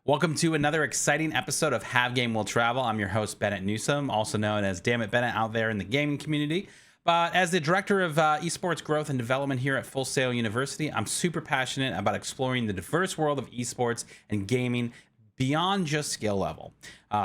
Welcome to another exciting episode of Have Game Will Travel. I'm your host, Bennett Newsome, also known as DamnitBennett out there in the gaming community. But as the director of esports growth and development here at Full Sail University, I'm super passionate about exploring the diverse world of esports and gaming beyond just skill level.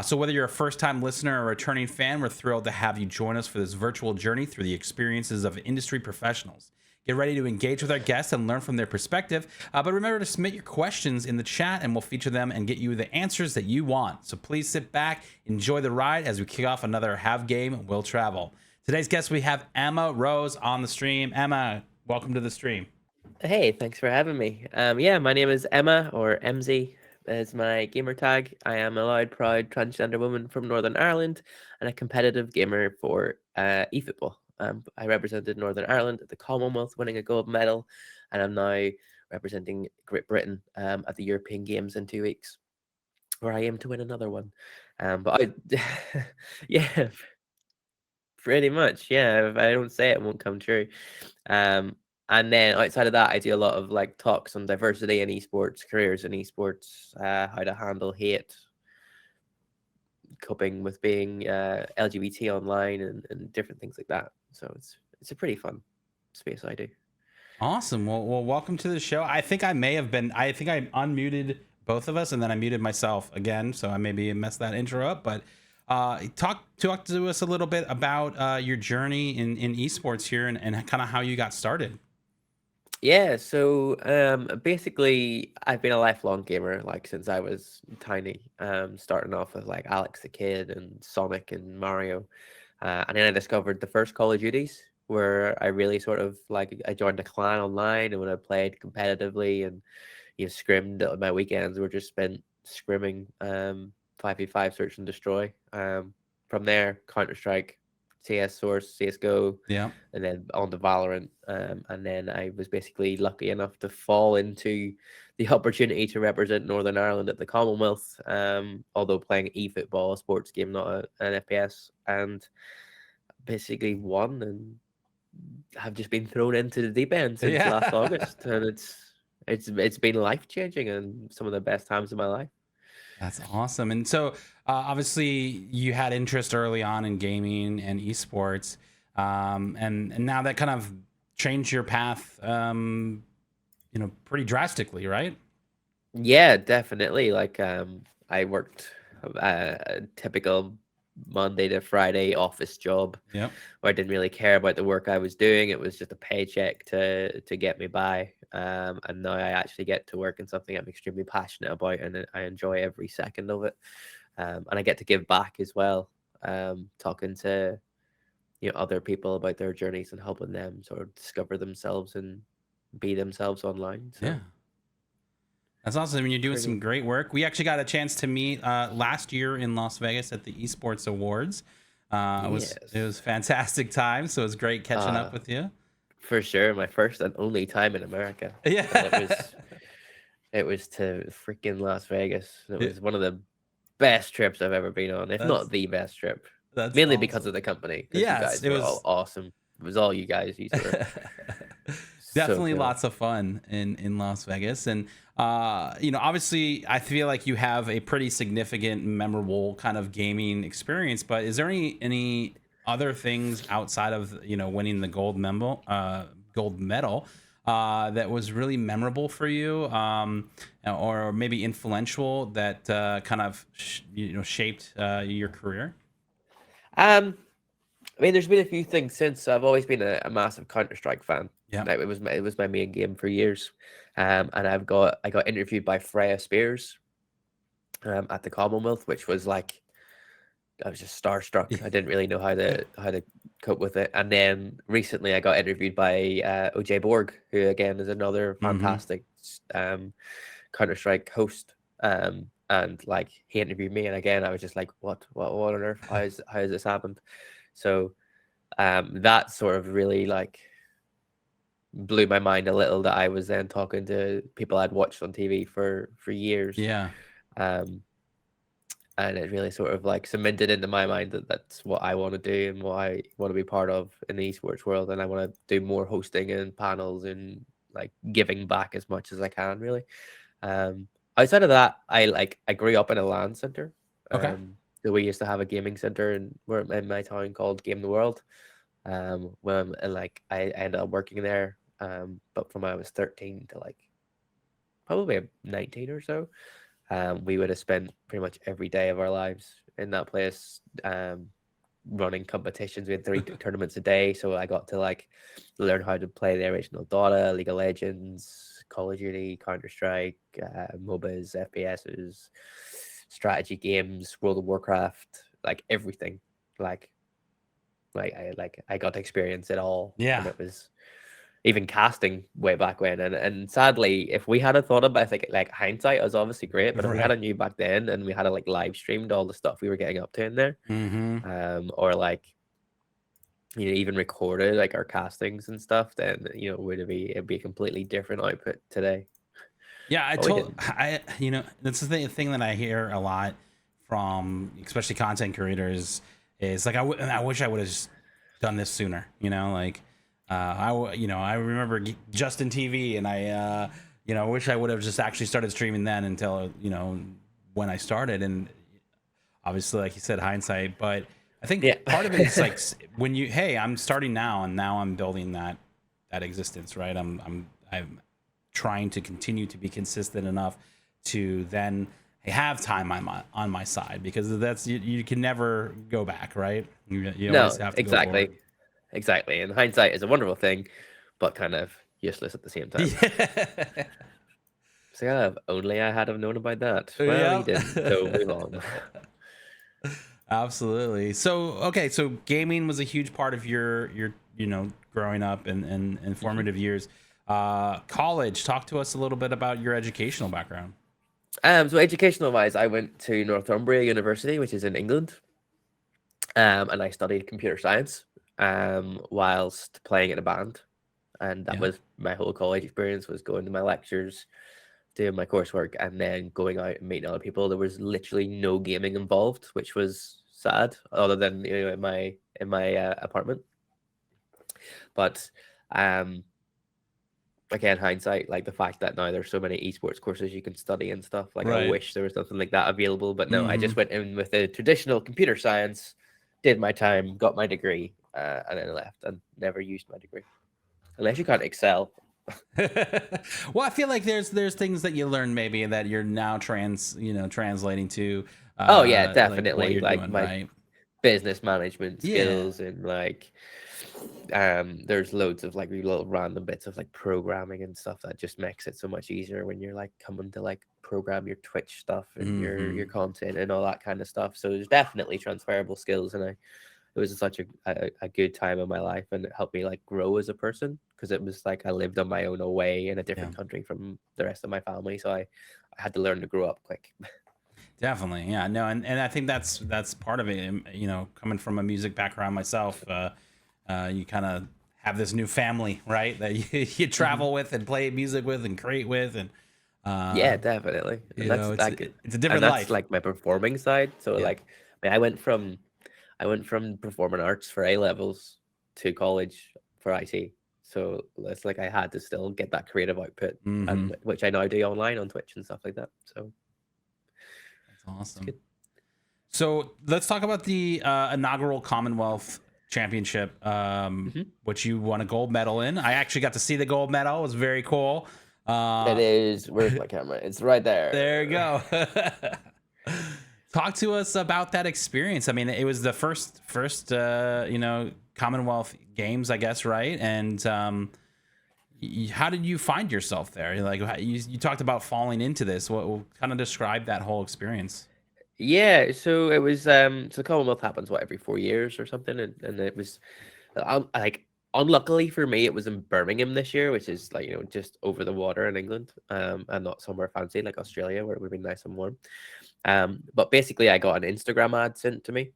So whether you're a first-time listener or a returning fan, we're thrilled to have you join us for this virtual journey through the experiences of industry professionals. Get ready to engage with our guests and learn from their perspective. But remember to submit your questions in the chat and we'll feature them and get you the answers that you want. So please sit back, enjoy the ride as we kick off another Have Game Will Travel. Today's guest, we have Emma Rose on the stream. Emma, welcome to the stream. Hey, thanks for having me. Yeah, my name is Emma, or Emzii is my gamer tag. I am a loud, proud transgender woman from Northern Ireland and a competitive gamer for eFootball. I represented Northern Ireland at the Commonwealth, winning a gold medal, and I'm now representing Great Britain at the European Games in 2 weeks, where I aim to win another one. Yeah, pretty much. Yeah, if I don't say it, it won't come true. And then outside of that, I do a lot of like talks on diversity in esports, careers in esports, how to handle hate, coping with being LGBT online, and different things like that. So it's a pretty fun space I do. Awesome. Well, welcome to the show. I think I unmuted both of us and then I muted myself again. So I maybe messed that intro up, but talk to us a little bit about your journey in esports here and kind of how you got started. Yeah, so basically I've been a lifelong gamer like since I was tiny. Starting off with like Alex the Kid and Sonic and Mario. And then I discovered the first Call of Duties where I really sort of like I joined a clan online, and when I played competitively and scrimmed, my weekends were just spent scrimming 5v5 search and destroy. From there, Counter-Strike, CS Source, CSGO, Yeah. and then on to Valorant. And then I was basically lucky enough to fall into the opportunity to represent Northern Ireland at the Commonwealth, although playing eFootball, a sports game, not an FPS, and basically won and have just been thrown into the deep end since last August. And it's been life-changing and some of the best times of my life. That's awesome. And so obviously you had interest early on in gaming and esports, and now that kind of changed your path, pretty drastically, right? Yeah, definitely. Like I worked a typical Monday to Friday office job. Yeah. Where I didn't really care about the work I was doing. It was just a paycheck to get me by. And now I actually get to work in something I'm extremely passionate about, and I enjoy every second of it. And I get to give back as well. Talking to other people about their journeys and helping them sort of discover themselves and be themselves online. So. Yeah. That's awesome. I mean, you're doing some great work. We actually got a chance to meet last year in Las Vegas at the Esports Awards. It was fantastic time. So it was great catching up with you. For sure, my first and only time in America. Yeah, it was to freaking Las Vegas. It was one of the best trips I've ever been on, if not the best trip. That's mainly awesome. Because of the company. Yes, you guys were all awesome. It was all you guys. You were definitely so cool. Lots of fun in Las Vegas, and obviously, I feel like you have a pretty significant, memorable kind of gaming experience. But is there any other things outside of winning the gold medal that was really memorable for you, or maybe influential that kind of shaped your career? I mean, there's been a few things since. I've always been a massive Counter-Strike fan. Yeah, it was my main game for years. And I got interviewed by Freya Spears at the Commonwealth, which was like I was just starstruck. I didn't really know how to cope with it. And then recently I got interviewed by OJ Borg, who again is another fantastic Counter-Strike host. And like he interviewed me, and again I was just like, what on earth? How has this happened? So that sort of really like blew my mind a little, that I was then talking to people I'd watched on TV for years. Yeah. And it really sort of like cemented into my mind that that's what I want to do and what I want to be part of in the esports world. And I want to do more hosting and panels and like giving back as much as I can, really. outside of that, I grew up in a LAN center. Okay. So we used to have a gaming center in my town called Game the World. And like I ended up working there. But from when I was 13 to like probably 19 or so, we would have spent pretty much every day of our lives in that place. Running competitions. We had 3 tournaments a day, so I got to like learn how to play the original Dota, League of Legends, Call of Duty, Counter-Strike, MOBAs, FPSs, strategy games, World of Warcraft, like everything. I got to experience it all. Yeah. And it was even casting way back when. And sadly, if we had a thought about, I think like hindsight was obviously great, but if we had a knew back then and we had a like live streamed all the stuff we were getting up to in there, or like even recorded like our castings and stuff, then it'd be a completely different output today. Yeah, that's the thing that I hear a lot from especially content creators is like I wish I would have just done this sooner. I remember Justin TV, and I wish I would have just actually started streaming then until when I started. And obviously, like you said, hindsight. But I think part of it is like when I'm starting now, and now I'm building that existence, right? I'm trying to continue to be consistent enough to then have time on my side, because that's you can never go back, right? You always have to exactly. Go Exactly. And hindsight is a wonderful thing, but kind of useless at the same time. Yeah. So if only I had have known about that. Well, he didn't. So move on. Absolutely. So gaming was a huge part of your growing up and formative years. College, talk to us a little bit about your educational background. So educational wise, I went to Northumbria University, which is in England. And I studied computer science whilst playing in a band. And that was my whole college experience, was going to my lectures, doing my coursework, and then going out and meeting other people. There was literally no gaming involved, which was sad, other than in my apartment. But again, hindsight, like the fact that now there's so many esports courses you can study and stuff. Like I wish there was something like that available, but no, I just went in with the traditional computer science, did my time, got my degree, and then left and never used my degree. Unless you can't excel. Well, I feel like there's things that you learn maybe that you're now translating to. Oh yeah, definitely. Like doing, my right? business management skills and like there's loads of like little random bits of like programming and stuff that just makes it so much easier when you're like coming to like program your Twitch stuff and your content and all that kind of stuff. So there's definitely transferable skills, and it was such a good time in my life, and it helped me like grow as a person, because it was like I lived on my own away in a different country from the rest of my family, so I had to learn to grow up quick. Definitely, yeah, no, and I think that's part of it. Coming from a music background myself, you kind of have this new family, right? That you travel with and play music with and create with, and yeah, definitely. And it's a different life. That's like my performing side. So like, I went from performing arts for A levels to college for IT. So it's like I had to still get that creative output, and which I now do online on Twitch and stuff like that. So that's awesome. So let's talk about the inaugural Commonwealth Championship, which you won a gold medal in. I actually got to see the gold medal. It was very cool. It is. Where's my camera? It's right there. There you go. Talk to us about that experience. I mean, it was the first Commonwealth Games, I guess, right? And how did you find yourself there? Like, you talked about falling into this. What kind of describe that whole experience? Yeah, so it was so the Commonwealth happens every 4 years or something, and it was like, unluckily for me, it was in Birmingham this year, which is like just over the water in England, and not somewhere fancy like Australia where it would be nice and warm. But basically, I got an Instagram ad sent to me,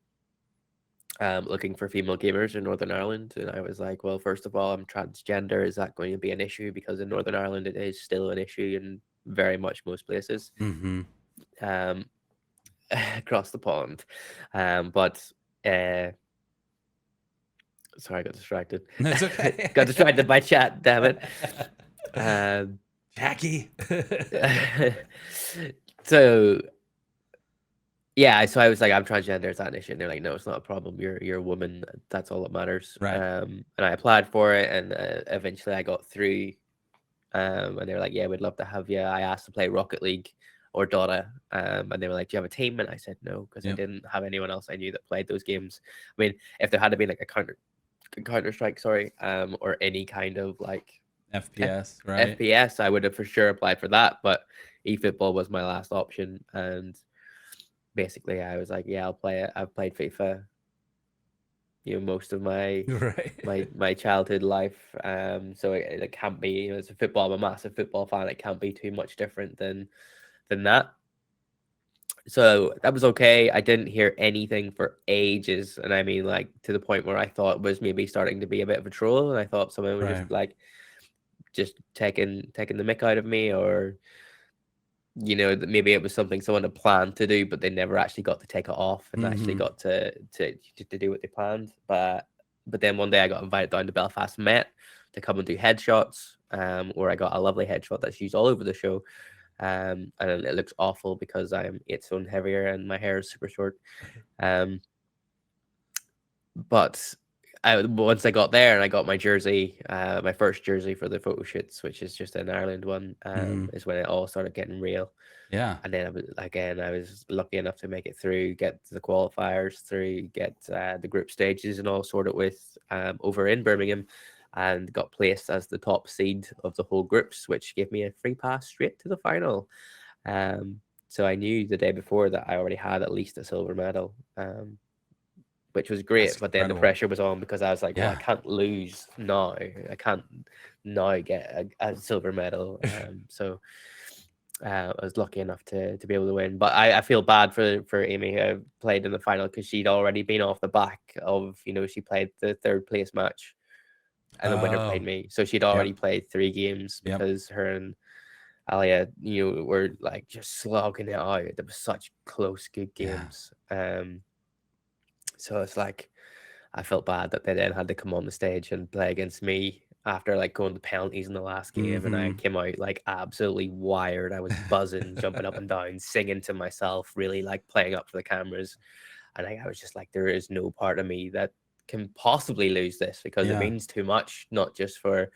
looking for female gamers in Northern Ireland, and I was like, well, first of all, I'm transgender. Is that going to be an issue? Because in Northern Ireland, it is still an issue in very much most places. Across the pond, but sorry, I got distracted. That's okay. Got distracted by chat, damn it. Jackie. So yeah, so I was like, I'm transgender, is that an issue? And they're like, no, it's not a problem. You're a woman. That's all that matters. Right. And I applied for it, and eventually I got through. And they were like, yeah, we'd love to have you. I asked to play Rocket League or Dota, and they were like, do you have a team? And I said no, because I didn't have anyone else I knew that played those games. I mean, if there had been like a Counter Strike, sorry, or any kind of like FPS, right? FPS, I would have for sure applied for that. But eFootball was my last option, and basically I was like, yeah, I'll play it. I've played FIFA, most of my Right. my childhood life. So it can't be, as a football, I'm a massive football fan. It can't be too much different than that. So that was okay. I didn't hear anything for ages, and I mean, like, to the point where I thought it was maybe starting to be a bit of a troll, and I thought someone was just taking the mick out of me, or maybe it was something someone had planned to do, but they never actually got to take it off and actually got to do what they planned. But then one day I got invited down to Belfast Met to come and do headshots, where I got a lovely headshot that's used all over the show. And it looks awful because I'm 8 stone heavier and my hair is super short. But once I got there and I got my jersey, my first jersey for the photo shoots, which is just an Ireland one, is when it all started getting real. Yeah. And then I was lucky enough to make it through, get the qualifiers through, get the group stages and all sorted with over in Birmingham, and got placed as the top seed of the whole groups, which gave me a free pass straight to the final. So I knew the day before that I already had at least a silver medal. Which was great. That's but incredible. Then the pressure was on, because I was like, well, I can't lose now. I can't now get a silver medal. So I was lucky enough to be able to win. But I feel bad for Amy, who played in the final, because she'd already been off the back of, she played the third place match, and the winner played me. So she'd already played 3 games, because her and Alia, were like just slogging it out. There was such close, good games. So it's like, I felt bad that they then had to come on the stage and play against me after like going to penalties in the last game. And I came out like absolutely wired. I was buzzing, jumping up and down, singing to myself, really like playing up for the cameras. And I was just like, there is no part of me that can possibly lose this, because it means too much, not just for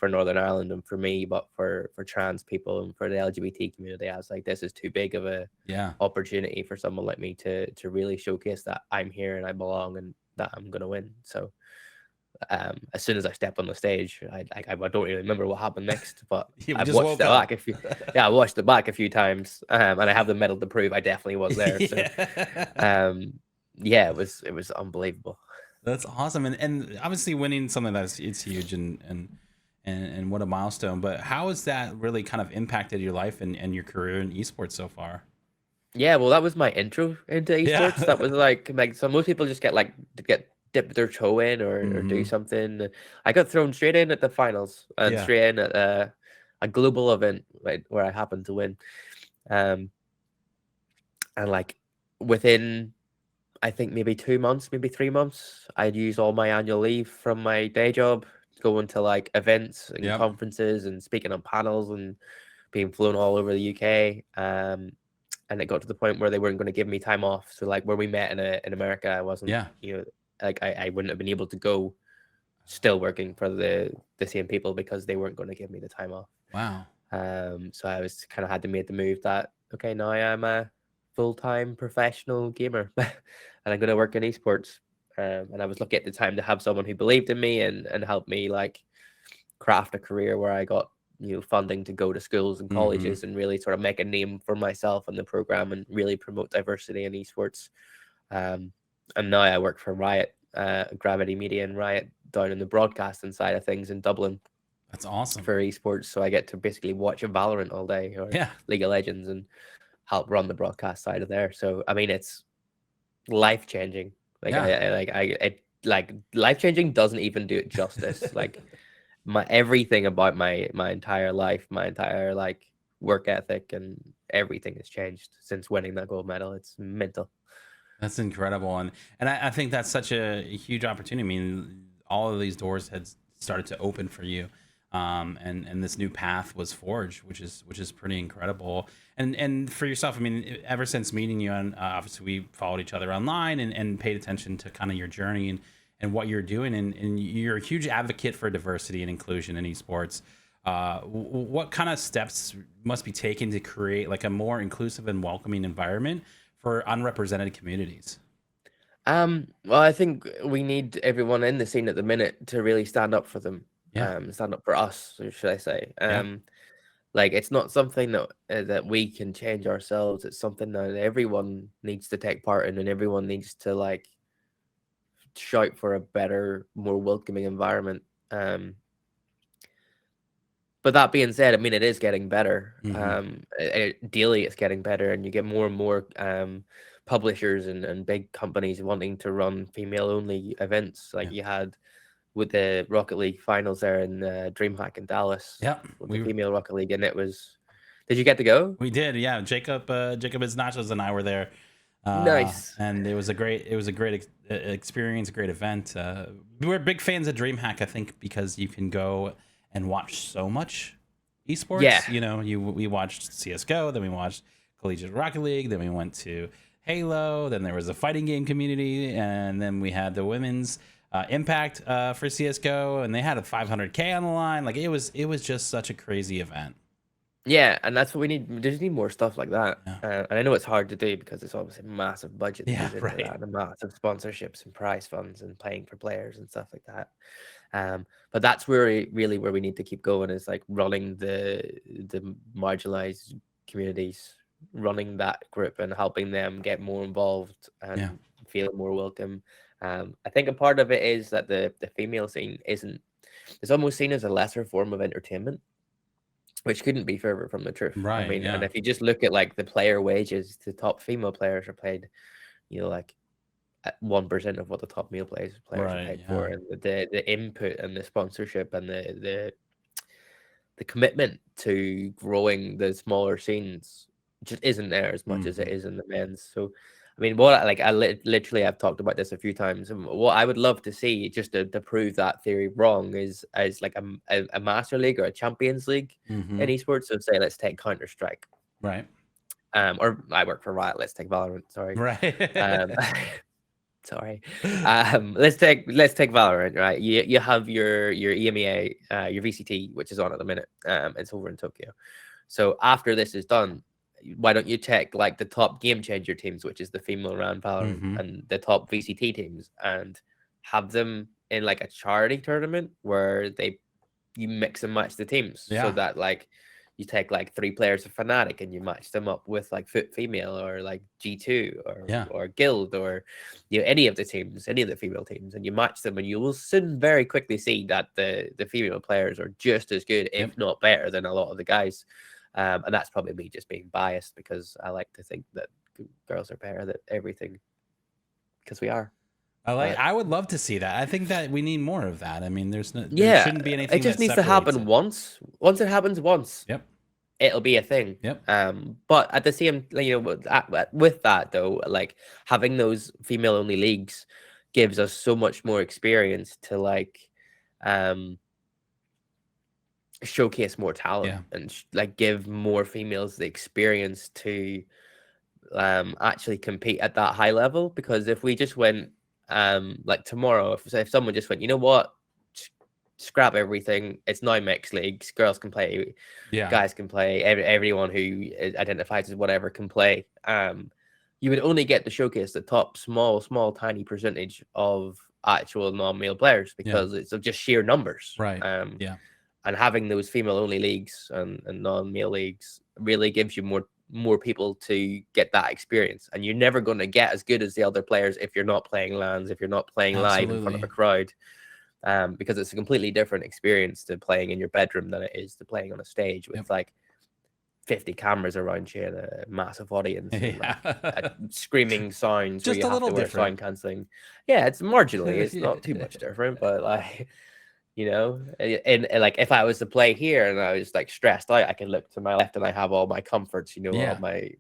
Northern Ireland and for me, but for trans people and for the LGBT community. I was like, this is too big of a opportunity for someone like me to really showcase that I'm here and I belong and that I'm gonna win. So as soon as I stepped on the stage, I don't really remember what happened next, but I've watched it back I watched it back a few times, and I have the medal to prove I definitely was there. So it was unbelievable. That's awesome. And obviously winning something it's huge and what a milestone. But how has that really kind of impacted your life and your career in esports so far? Yeah, well, that was my intro into esports. That was like so most people just get dip their toe in or do something. I got thrown straight in at the finals and straight in at a global event, right, where I happened to win. And like within, I think maybe 2 months, maybe 3 months, I'd use all my annual leave from my day job, going to like events and conferences and speaking on panels and being flown all over the UK. And it got to the point where they weren't going to give me time off. So like where we met in America, I wasn't, like I wouldn't have been able to go still working for the same people, because they weren't going to give me the time off. Wow. So I was kind of had to make the move that, okay, now I'm a full-time professional gamer and I'm going to work in esports. And I was lucky at the time to have someone who believed in me and helped me like craft a career where I got funding to go to schools and colleges and really sort of make a name for myself in the program and really promote diversity in esports. And now I work for Riot, Gravity Media and Riot, down in the broadcasting side of things in Dublin. That's awesome. For esports. So I get to basically watch a Valorant all day, or League of Legends, and help run the broadcast side of there. So I mean, it's life-changing. Like life-changing doesn't even do it justice. Like everything about my entire life, my entire like work ethic and everything has changed since winning that gold medal. It's mental. That's incredible. And I think that's such a huge opportunity. I mean, all of these doors had started to open for you. and this new path was forged, which is pretty incredible. And for yourself, I mean, ever since meeting you, and obviously we followed each other online and paid attention to kind of your journey and what you're doing, and you're a huge advocate for diversity and inclusion in esports. What kind of steps must be taken to create like a more inclusive and welcoming environment for unrepresented communities? Well, I think we need everyone in the scene at the minute to really stand up for them. Yeah, Stand up for us, or should I say? yeah, Like it's not something that we can change ourselves. It's something that everyone needs to take part in, and everyone needs to like shout for a better, more welcoming environment. But that being said, I mean, it is getting better. hmm, Daily, it's getting better, and you get more and more publishers and big companies wanting to run female-only events. Like yeah, you had with the Rocket League finals there in DreamHack in Dallas, yeah. with the female Rocket League, and it was. Did you get to go? We did, yeah. Jacob Nachos and I were there, Nice. and it was a great experience, a great event. We're big fans of DreamHack, I think, because you can go and watch so much Yeah, esports. You know, we watched CS:GO, then we watched Collegiate Rocket League, then we went to Halo, then there was a fighting game community, and then we had the women's Impact for CS:GO, and they had a 500K on the line. Like it was just such a crazy event. yeah, and that's what we need. We just need more stuff like that. Yeah, And I know it's hard to do because it's obviously a massive budget that yeah, goes into right. that, and massive sponsorships and prize funds and paying for players and stuff like that. But that's really where we need to keep going is like running the marginalized communities, running that group and helping them get more involved Yeah. and feel more welcome. I think a part of it is that the female scene isn't. It's almost seen as a lesser form of entertainment, which couldn't be further from the truth. I Right. mean, and Yeah. if you just look at like the player wages, the top female players are paid, like at 1% of what the top male players are Right. paid Yeah. for, and the input and the sponsorship and the commitment to growing the smaller scenes just isn't there as much as it Hmm. is in the men's. So, I mean, what like literally I've talked about this a few times, and what I would love to see just to prove that theory wrong is like a Master League or a Champions League Hmm. in esports. So say let's take Counter Strike, Right. or I work for Riot. Let's take Valorant. Sorry. Um, Right. sorry. Let's take Valorant, right? You have your EMEA, your VCT, which is on at the minute. It's over in Tokyo. So after this is done, why don't you check like the top game changer teams, which is the female round Valorant, Hmm. and the top VCT teams, and have them in like a charity tournament where you mix and match the teams so Yeah. that like you take like 3 players of Fnatic and you match them up with like Foot Female or like G2 Yeah. or Guild or any of the teams, any of the female teams, and you match them, and you will soon very quickly see that the female players are just as good, Yep. if not better, than a lot of the guys. And that's probably me just being biased because I like to think that girls are better at everything because we are. But I would love to see that. I think that we need more of that. I mean, there yeah, shouldn't be it anything just that needs to separates happen it. once. Once it happens once, Yep. it'll be a thing. Yep. But at the same, with that though, like having those female only leagues gives us so much more experience to like um showcase more talent Yeah. and like give more females the experience to actually compete at that high level. Because if we just went like tomorrow, if someone just went, you know what, scrap everything, it's now mixed leagues, girls can play, Yeah. guys can play, everyone who identifies as whatever can play, you would only get to showcase the top small tiny percentage of actual non-male players Yeah. because it's of just sheer numbers. Right. Yeah. And having those female only leagues and non-male leagues really gives you more people to get that experience. And you're never going to get as good as the other players if you're not playing LANs, if you're not playing live in front of a Absolutely. crowd, because it's a completely different experience to playing in your bedroom than it is to playing on a stage with Yep. like 50 cameras around you and a massive audience and like Yeah. screaming sounds where Just you a have little to wear sound different. cancelling. Yeah, it's marginally, it's Yeah. not too much different, but like, and like if I was to play here and I was like stressed out, I can look to my left and I have all my comforts, all Yeah. my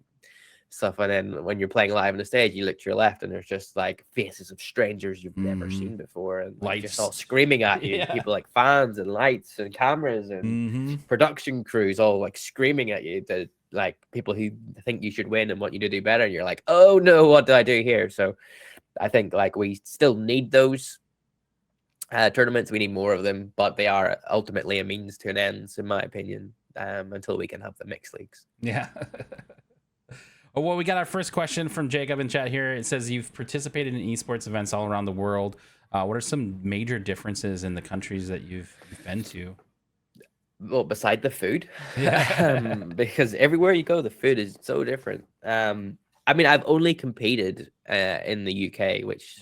stuff. And then when you're playing live on the stage, you look to your left and there's just like faces of strangers you've never seen before, and like, just all screaming at you. Yeah. People like fans and lights and cameras and production crews all like screaming at you, that like people who think you should win and want you to do better. And you're like, oh no, what do I do here? So I think like we still need those tournaments. We need more of them, but they are ultimately a means to an end, in my opinion, until we can have the mixed leagues. Yeah. Well, we got our first question from Jacob in chat here. It says you've participated in esports events all around the world. What are some major differences in the countries that you've been to? Well, beside the food, because everywhere you go, the food is so different. I mean, I've only competed in the UK, which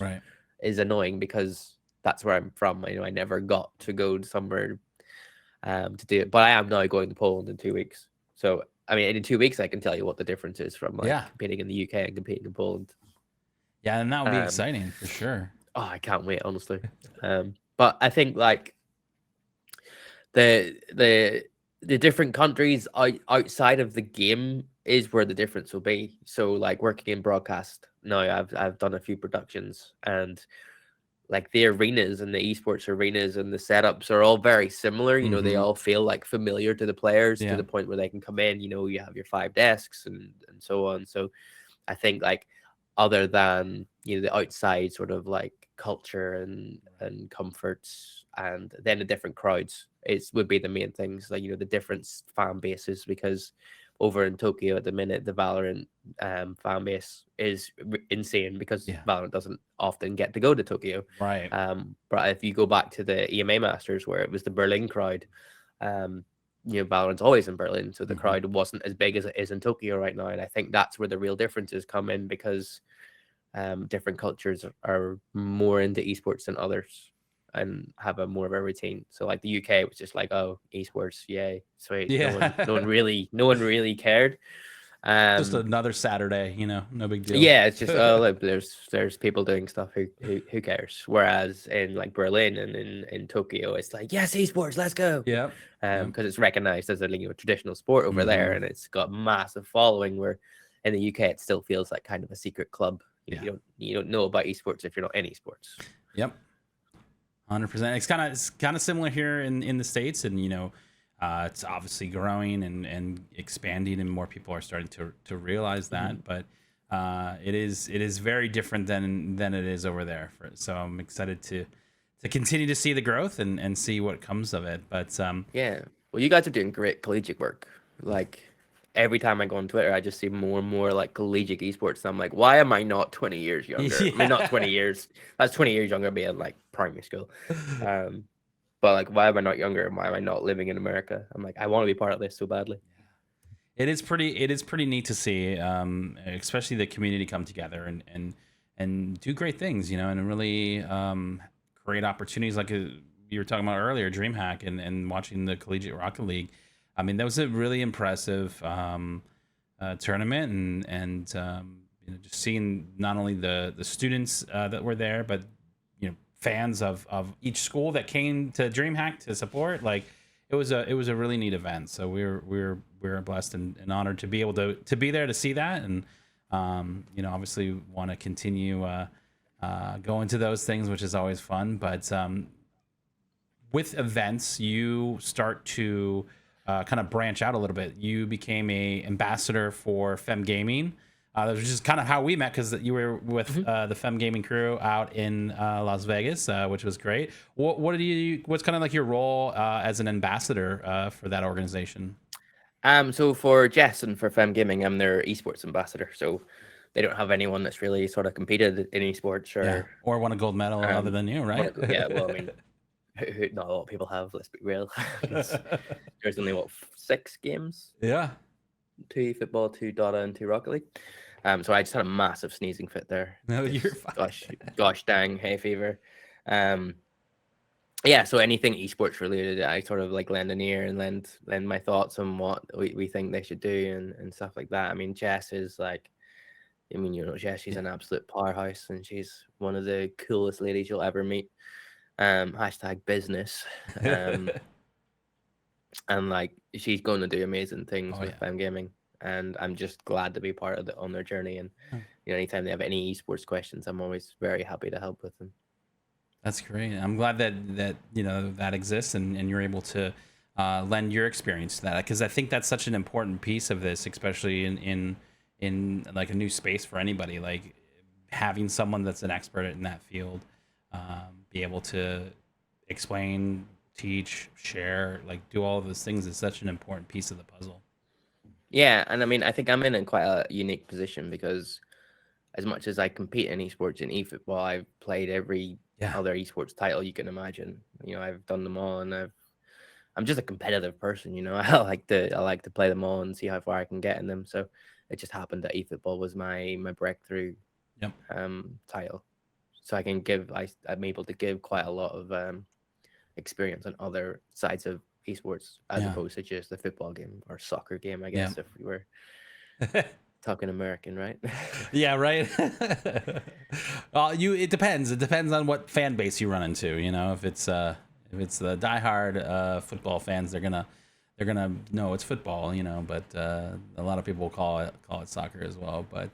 is annoying because that's where I'm from. You know, I never got to go somewhere to do it, but I am now going to Poland in 2 weeks. So, I mean, in 2 weeks, I can tell you what the difference is from like competing in the UK and competing in Poland. Yeah, and that would be exciting for sure. Oh, I can't wait, honestly. But I think like the different countries outside of the game is where the difference will be. So, like working in broadcast now, I've done a few productions, and like the arenas and the esports arenas and the setups are all very similar. You know, they all feel like familiar to the players to the point where they can come in, you know, you have your 5 desks and so on. So I think like other than, you know, the outside sort of like culture and comforts, and then the different crowds would be the main things, like, you know, the different fan bases, because over in Tokyo at the minute, the Valorant fan base is insane because Valorant doesn't often get to go to Tokyo. Right. But if you go back to the EMA Masters, where it was the Berlin crowd, you know, Valorant's always in Berlin, so the crowd wasn't as big as it is in Tokyo right now. And I think that's where the real differences come in, because different cultures are more into esports than others and have a more of a routine. So like the UK was just like, oh, esports, yay, sweet. No one really cared. Just another Saturday, you know, no big deal. Yeah, it's just oh, look, there's people doing stuff. Who cares? Whereas in like Berlin and in Tokyo, it's like, yes, esports, let's go. Yeah. Because it's recognized as a, you know, traditional sport over there, and it's got massive following. Where in the UK, it still feels like kind of a secret club. You don't know about esports if you're not in esports. Yep. 100%. It's kind of similar here in the States, and you know, it's obviously growing and expanding, and more people are starting to realize that. But it is very different than it is over there. So I'm excited to continue to see the growth and see what comes of it. But yeah, well, you guys are doing great collegiate work. Like every time I go on Twitter, I just see more and more like collegiate esports. And I'm like, why am I not 20 years younger? I mean, not 20 years. That's 20 years younger being like primary school. But like, why am I not younger? Why am I not living in America? I'm like, I want to be part of this so badly. It is pretty neat to see, especially the community come together and do great things, you know, and really create opportunities like you were talking about earlier, DreamHack and watching the Collegiate Rocket League. I mean, that was a really impressive tournament, and you know, just seeing not only the students that were there, but you know, fans of each school that came to DreamHack to support. Like, it was a really neat event. So we're blessed and honored to be able to be there to see that, and you know, obviously want to continue going to those things, which is always fun. But with events, you start to kind of branch out a little bit. You became a ambassador for Fem Gaming. That was just kind of how we met, because you were with the Fem Gaming crew out in Las Vegas, which was great. What's kind of like your role as an ambassador for that organization? So for Jess and for Fem Gaming, I'm their esports ambassador. So they don't have anyone that's really sort of competed in esports or won a gold medal other than you, right? Yeah, well, I mean, not a lot of people have, let's be real. There's only 6 games? Yeah. 2 football, 2 Dota, and 2 Rocket League. So I just had a massive sneezing fit there. No, you're fine. Gosh dang, hay fever. Yeah, so anything esports related, I sort of like lend an ear and lend my thoughts on what we think they should do and stuff like that. I mean, Jess is like, I mean, you know, Jess, she's an absolute powerhouse, and she's one of the coolest ladies you'll ever meet. Hashtag business. And like, she's going to do amazing things with Fem Gaming. and I'm just glad to be part of on their journey. And Yeah. anytime they have any esports questions, I'm always very happy to help with them. That's great. I'm glad that that exists, and you're able to lend your experience to that, because I think that's such an important piece of this, especially in like a new space for anybody. Like having someone that's an expert in that field, be able to explain, teach, share, like do all of those things is such an important piece of the puzzle. Yeah, and I mean, I think I'm in quite a unique position because as much as I compete in esports and eFootball, I've played every other esports title you can imagine. I've done them all, and I'm just a competitive person. I like to play them all and see how far I can get in them. So it just happened that eFootball was my breakthrough title. So I'm able to give quite a lot of experience on other sides of esports as opposed to just the football game or soccer game, I guess, if we were talking American, right? Yeah, right. It depends. It depends on what fan base you run into. If it's the diehard football fans, they're gonna know it's football. But a lot of people will call it soccer as well. But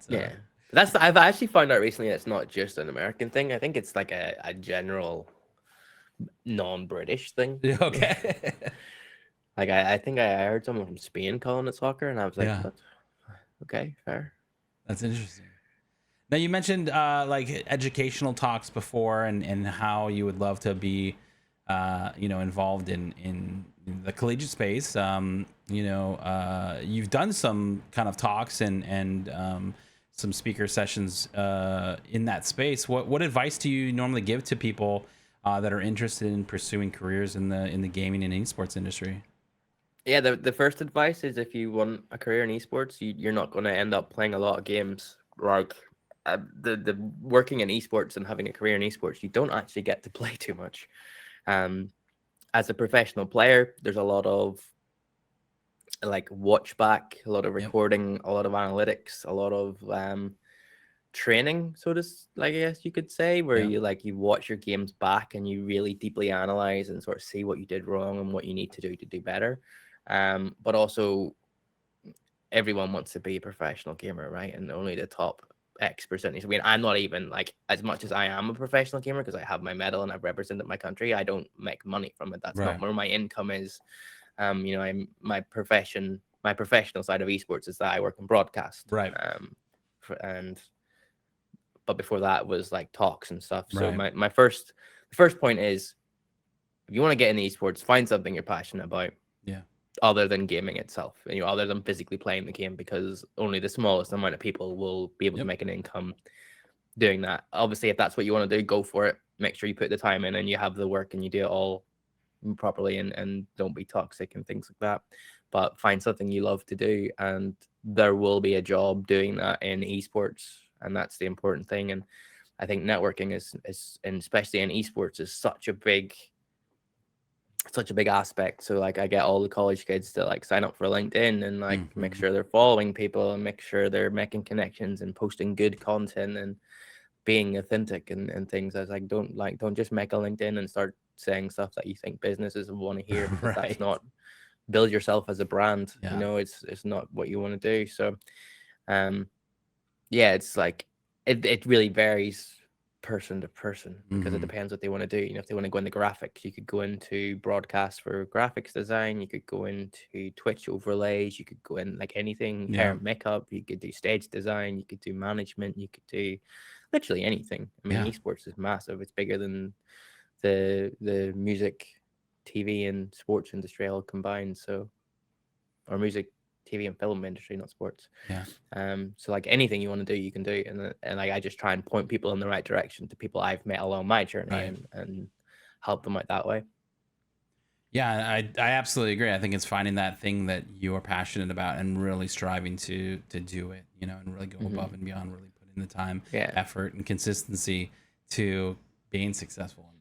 I've actually found out recently it's not just an American thing. I think it's like a general non-British thing. Okay. Like I think I heard someone from Spain calling it soccer, and I was like, okay, fair. That's interesting. Now you mentioned like educational talks before, and how you would love to be involved in the collegiate space. You've done some kind of talks and some speaker sessions in that space. What advice do you normally give to people that are interested in pursuing careers in the gaming and esports industry? Yeah, the first advice is if you want a career in esports, you're not going to end up playing a lot of games. Like the working in esports and having a career in esports, you don't actually get to play too much. As a professional player, there's a lot of like watch back, a lot of recording, a lot of analytics, a lot of training, I guess you could say, where you watch your games back and you really deeply analyze and sort of see what you did wrong and what you need to do better. But also everyone wants to be a professional gamer, right? And only the top X percentage. I mean, I'm not even like, as much as I am a professional gamer because I have my medal and I've represented my country, I don't make money from it. That's not where my income is. I'm my professional side of esports is that I work in broadcast. Right. But before that was like talks and stuff. So my first point is, if you want to get into esports, find something you're passionate about. Yeah. Other than gaming itself, other than physically playing the game, because only the smallest amount of people will be able to make an income doing that. Obviously, if that's what you want to do, go for it. Make sure you put the time in and you have the work and you do it all properly, and don't be toxic and things like that. But find something you love to do, and there will be a job doing that in esports, and that's the important thing. And I think networking is and especially in esports, is such a big aspect. So like I get all the college kids to like sign up for LinkedIn and like make sure they're following people and make sure they're making connections and posting good content and being authentic and things. I was like, don't just make a LinkedIn and start saying stuff that you think businesses want to hear, because that is not build yourself as a brand. It's not what you want to do. So it's like it really varies person to person, because it depends what they want to do. If they want to go into graphics, you could go into broadcast for graphics design, you could go into Twitch overlays, you could go in like anything, hair and makeup, you could do stage design, you could do management, you could do literally anything. I mean, esports is massive. It's bigger than the music, TV and sports industry all combined. So, or music, TV and film industry, not sports. So like anything you want to do, you can do, and like I just try and point people in the right direction to people I've met along my journey, and help them out that way. I absolutely agree. I think it's finding that thing that you are passionate about and really striving to do it, and really go above and beyond, really put in the time, effort, and consistency to being successful in that.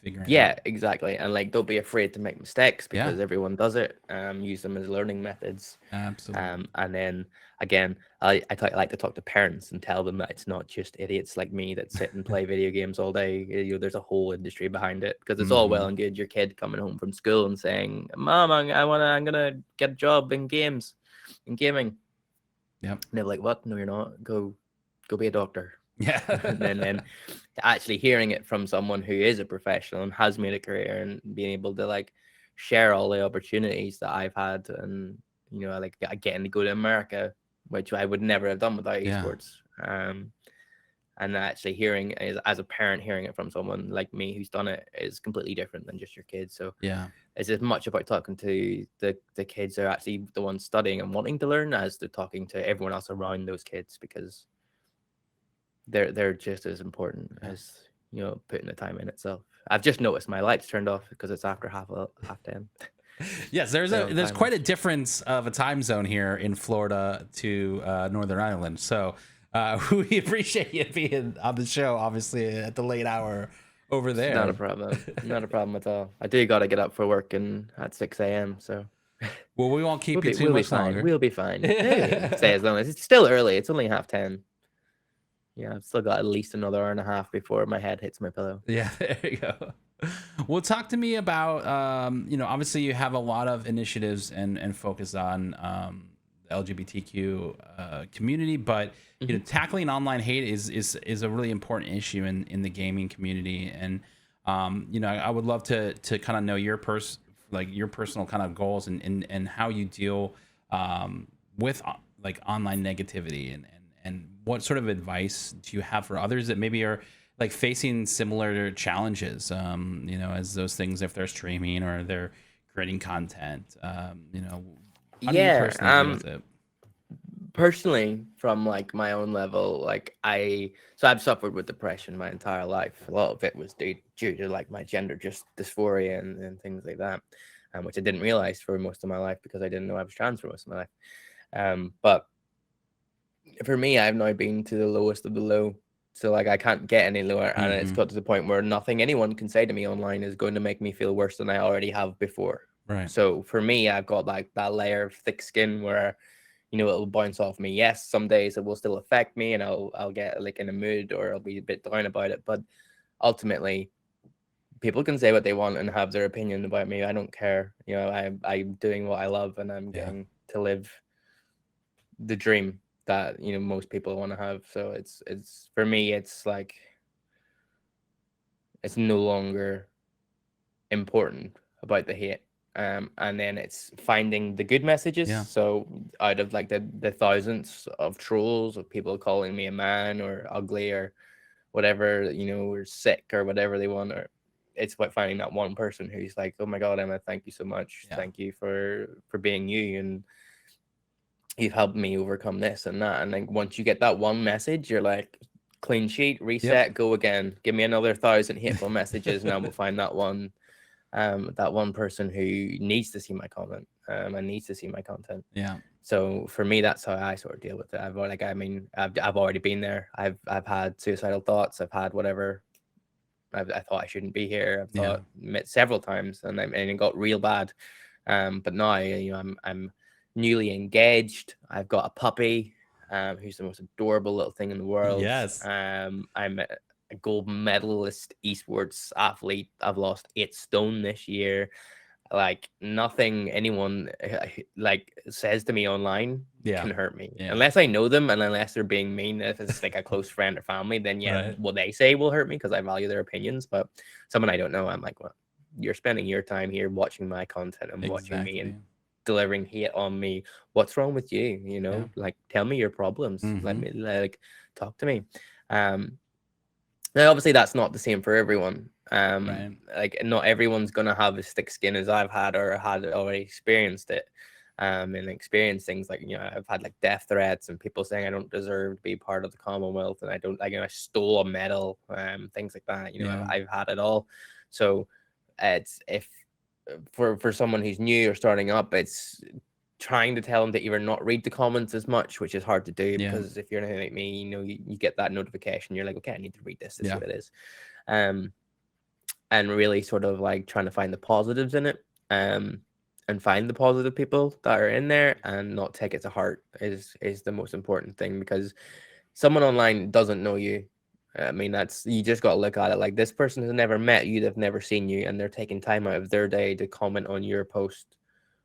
Figuring out. Exactly. And like, don't be afraid to make mistakes, because everyone does it. Use them as learning methods. Absolutely. And then again, I like to talk to parents and tell them that it's not just idiots like me that sit and play video games all day. There's a whole industry behind it, because it's all well and good your kid coming home from school and saying, "Mom, I'm gonna get a job in gaming." Yep. they're like, what? No, you're not. Go be a doctor. Yeah. And then actually hearing it from someone who is a professional and has made a career, and being able to like share all the opportunities that I've had, and like getting to go to America, which I would never have done without Yeah. esports. And actually hearing as a parent, hearing it from someone like me who's done it is completely different than just your kids. So Yeah. it's as much about talking to the kids who are actually the ones studying and wanting to learn, as they're talking to everyone else around those kids, because they're just as important as putting the time in itself. I've just noticed my lights turned off because it's after half 10. Yes, there's quite a difference of a time zone here in Florida to Northern Ireland. So we appreciate you being on the show, obviously at the late hour over there. Not a problem. Not a problem at all. I do got to get up for work at 6 a.m. So well, we won't keep you too much longer. We'll be fine. Stay as long as it's still early. It's only 10:30. Yeah, I've still got at least another hour and a half before my head hits my pillow. Yeah, there you go. Well, talk to me about, obviously you have a lot of initiatives and focus on the LGBTQ community, but tackling online hate is a really important issue in the gaming community. And I would love to kind of know your personal kind of goals and how you deal with like online negativity, and what sort of advice do you have for others that maybe are like facing similar challenges, as those things, if they're streaming or they're creating content, how do you personally deal with it? Personally, from like my own level, like I've suffered with depression my entire life. A lot of it was due to like my gender dysphoria and things like that, which I didn't realize for most of my life because I didn't know I was trans for most of my life. But for me, I've now been to the lowest of the low. So like I can't get any lower, and it's got to the point where nothing anyone can say to me online is going to make me feel worse than I already have before. Right. So for me, I've got like that layer of thick skin where it'll bounce off me. Yes, some days it will still affect me, and I'll get like in a mood, or I'll be a bit down about it. But ultimately, people can say what they want and have their opinion about me. I don't care. I'm doing what I love, and I'm getting to live the dream that most people want to have. So it's for me, it's like it's no longer important about the hate, and then it's finding the good messages. So out of like the thousands of trolls of people calling me a man or ugly or whatever, or sick or whatever they want, or it's about finding that one person who's like, oh my god, Emma, thank you so much. Thank you for being you, and you've helped me overcome this and that. And like once you get that one message, you're like, clean sheet, reset, go again. Give me another 1,000 hateful messages, and I will find that one person who needs to see my comment and needs to see my content. Yeah. So for me, that's how I sort of deal with it. I've already been there. I've had suicidal thoughts. I've had whatever. I thought I shouldn't be here. I've thought several times, and it got real bad. But now I'm newly engaged. I've got a puppy who's the most adorable little thing in the world. Yes. I'm a gold medalist esports athlete. I've lost 8 stone this year. Like nothing anyone like says to me online can hurt me unless I know them, and unless they're being mean. If it's like a close friend or family, then what they say will hurt me because I value their opinions. But someone I don't know, I'm like, well, you're spending your time here watching my content and watching me and delivering hate on me. What's wrong with you? Like tell me your problems. Let me like talk to me. Now obviously that's not the same for everyone. Like not everyone's gonna have as thick skin as I've had or had already experienced it. And experience things like I've had like death threats and people saying I don't deserve to be part of the Commonwealth, and I don't I stole a medal, things like that. I've had it all. So it's for someone who's new or starting up, it's trying to tell them to either not read the comments as much, which is hard to do because if you're anything like me, you get that notification, you're like, okay, I need to read this is what it is. And really sort of like trying to find the positives in it, and find the positive people that are in there and not take it to heart is the most important thing, because someone online doesn't know you. I mean, you just got to look at it like this person has never met you, they've never seen you, and they're taking time out of their day to comment on your post.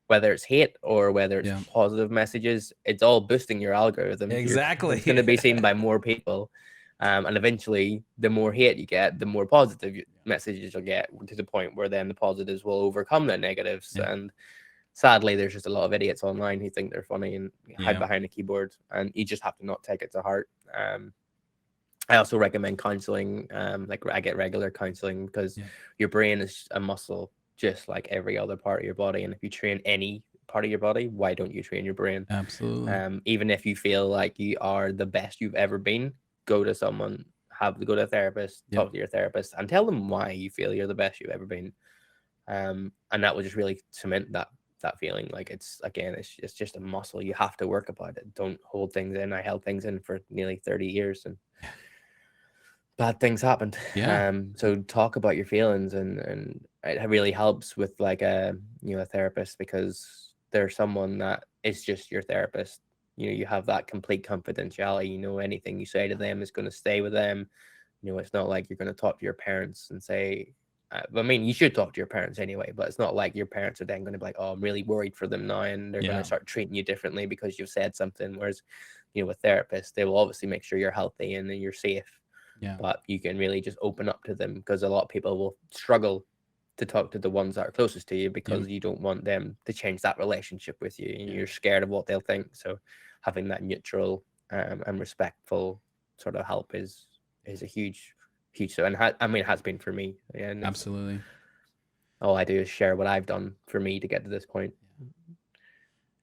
whether it's hate or whether it's Yeah. positive messages, it's all boosting your algorithm. Exactly. It's going to be seen by more people. And eventually, the more hate you get, the more positive messages you'll get, to the point where then the positives will overcome the negatives. Yeah. And sadly, there's just a lot of idiots online who think they're funny and hide Yeah. behind a keyboard, and you just have to not take it to heart. I also recommend counseling. Like I get regular counseling, because your brain is a muscle just like every other part of your body. And if you train any part of your body, why don't you train your brain? Absolutely. Even if you feel like you are the best you've ever been, go to someone, go to a therapist, talk to your therapist, and tell them why you feel you're the best you've ever been. And that will just really cement that feeling. Like, it's just a muscle. You have to work about it. Don't hold things in. I held things in for nearly 30 years, and bad things happened. So talk about your feelings, and it really helps with like a therapist, because they're someone that is just your therapist. You have that complete confidentiality. Anything you say to them is going to stay with them. It's not like you're going to talk to your parents and say, I mean, you should talk to your parents anyway, but it's not like your parents are then going to be like, oh, I'm really worried for them now, and they're going to start treating you differently because you've said something. Whereas, with therapists, they will obviously make sure you're healthy and you're safe. But you can really just open up to them, because a lot of people will struggle to talk to the ones that are closest to you, because you don't want them to change that relationship with you, and you're scared of what they'll think. So having that neutral and respectful sort of help is a huge, so, and it has been for me. And absolutely. All I do is share what I've done for me to get to this point.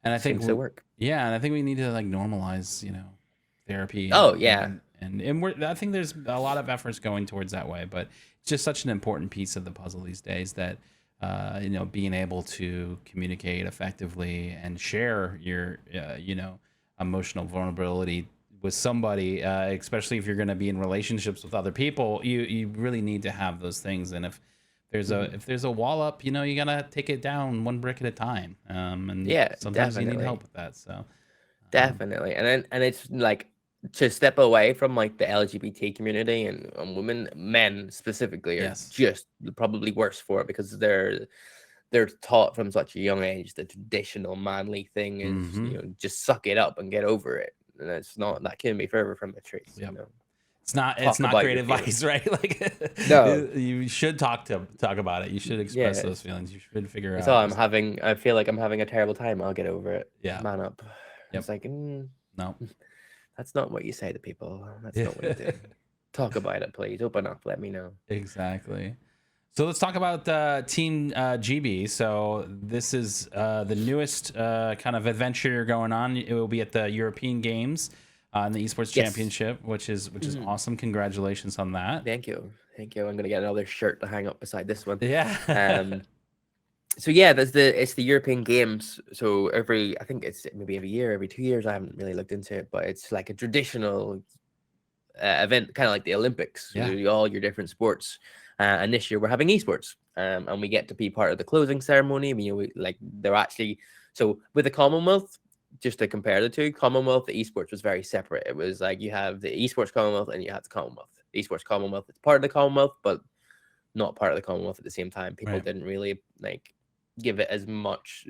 And I think seems to work. Yeah, and I think we need to like normalize, therapy. And I think there's a lot of efforts going towards that way, but it's just such an important piece of the puzzle these days that being able to communicate effectively and share your emotional vulnerability with somebody, especially if you're going to be in relationships with other people, you really need to have those things. And if there's a wall up, you gotta take it down one brick at a time. And sometimes definitely. you need help with that. So definitely. And it's like, to step away from like the LGBT community and men specifically are just probably worse for it, because they're taught from such a young age the traditional manly thing is just suck it up and get over it. And it's not, that can be further from the truth. It's not great advice, right? Like, no, you should talk about it. You should express those feelings. You should figure out. So I feel like I'm having a terrible time. I'll get over it. Man up. It's like, no, that's not what you say to people. That's not what you do. Talk about it, please. Open up. Let me know. Exactly. So let's talk about Team GB. So this is the newest kind of adventure going on. It will be at the European Games in the Esports Championship, which is awesome. Congratulations on that. Thank you. I'm gonna get another shirt to hang up beside this one. Yeah. So yeah, it's the European Games. So I think it's maybe every year, every 2 years. I haven't really looked into it, but it's like a traditional event, kind of like the Olympics. Yeah. So all your different sports. And this year we're having esports, and we get to be part of the closing ceremony. They're actually, so with the Commonwealth, just to compare the two, Commonwealth, the esports was very separate. It was like you have the esports Commonwealth and you have the Commonwealth. The esports Commonwealth, it's part of the Commonwealth, but not part of the Commonwealth at the same time. People didn't really give it as much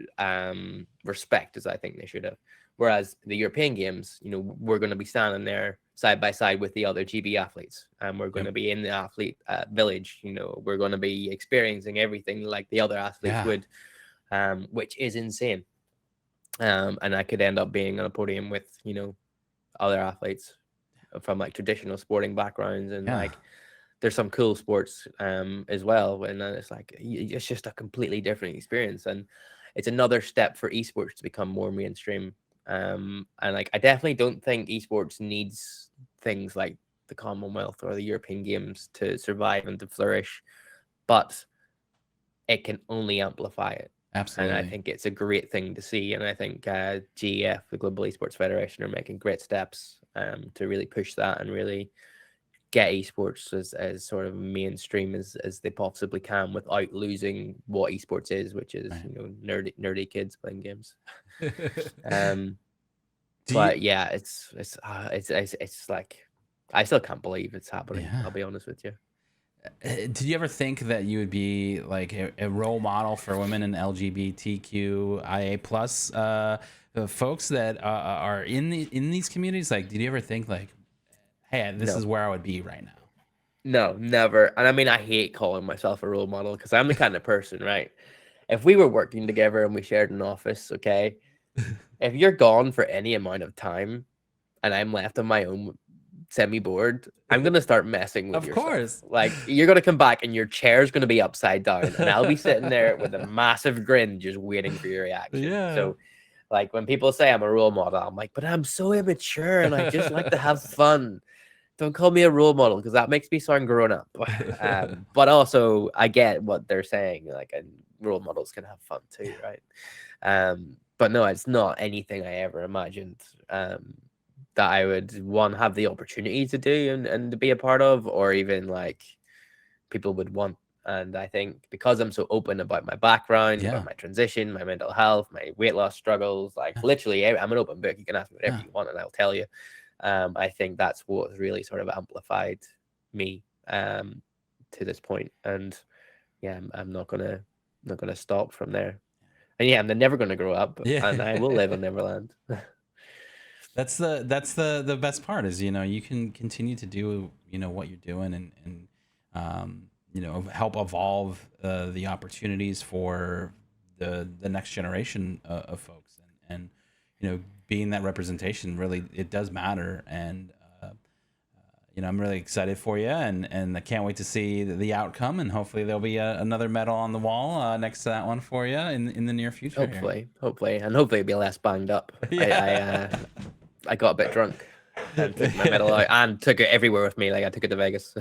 respect as I think they should have. Whereas the European Games, we're going to be standing there side by side with the other GB athletes, and we're going to be in the athlete village. We're going to be experiencing everything like the other athletes would, which is insane. And I could end up being on a podium with other athletes from like traditional sporting backgrounds, and like there's some cool sports as well. And then it's just a completely different experience, and it's another step for esports to become more mainstream. And like, I definitely don't think esports needs things like the Commonwealth or the European Games to survive and to flourish, but it can only amplify it. Absolutely. And I think it's a great thing to see. And I think GEF, the Global Esports Federation, are making great steps to really push that and really get esports as sort of mainstream as they possibly can, without losing what esports is, which is nerdy kids playing games. But yeah, it's like, I still can't believe it's happening. I'll be honest with you. Did you ever think that you would be like a role model for women and LGBTQIA plus folks that are in these communities? Like, did you ever think like, hey, this No. is where I would be right now? No, never. And I mean, I hate calling myself a role model because I'm the kind of person, right? If we were working together and we shared an office, okay, if you're gone for any amount of time and I'm left on my own semi-bored, I'm gonna start messing with Of your stuff. course. Like you're gonna come back and your chair's gonna be upside down, and I'll be sitting there with a massive grin just waiting for your reaction. Yeah. So like when people say I'm a role model, I'm like, but I'm so immature and I just like to have fun. Don't call me a role model because that makes me sound grown up. But also I get what they're saying. Like, and role models can have fun too, right? But no, it's not anything I ever imagined that I would have the opportunity to do and to be a part of, or even like people would want. And I think because I'm so open about my background, Yeah. about my transition, my mental health, my weight loss struggles, like literally, I'm an open book. You can ask me whatever you want, and I'll tell you. I think that's what's really sort of amplified me to this point. And yeah, I'm not gonna stop from there. And yeah, I'm never gonna grow up, Yeah. and I will live in Neverland. That's the best part is, you can continue to do, what you're doing and help evolve the opportunities for the next generation of folks and being that representation really it does matter and I'm really excited for you and I can't wait to see the outcome and hopefully there'll be another medal on the wall next to that one for you in the near future here. Hopefully, and hopefully it'll be less banged up. Yeah. I got a bit drunk and took my medal out and took it everywhere with me. Like I took it to Vegas.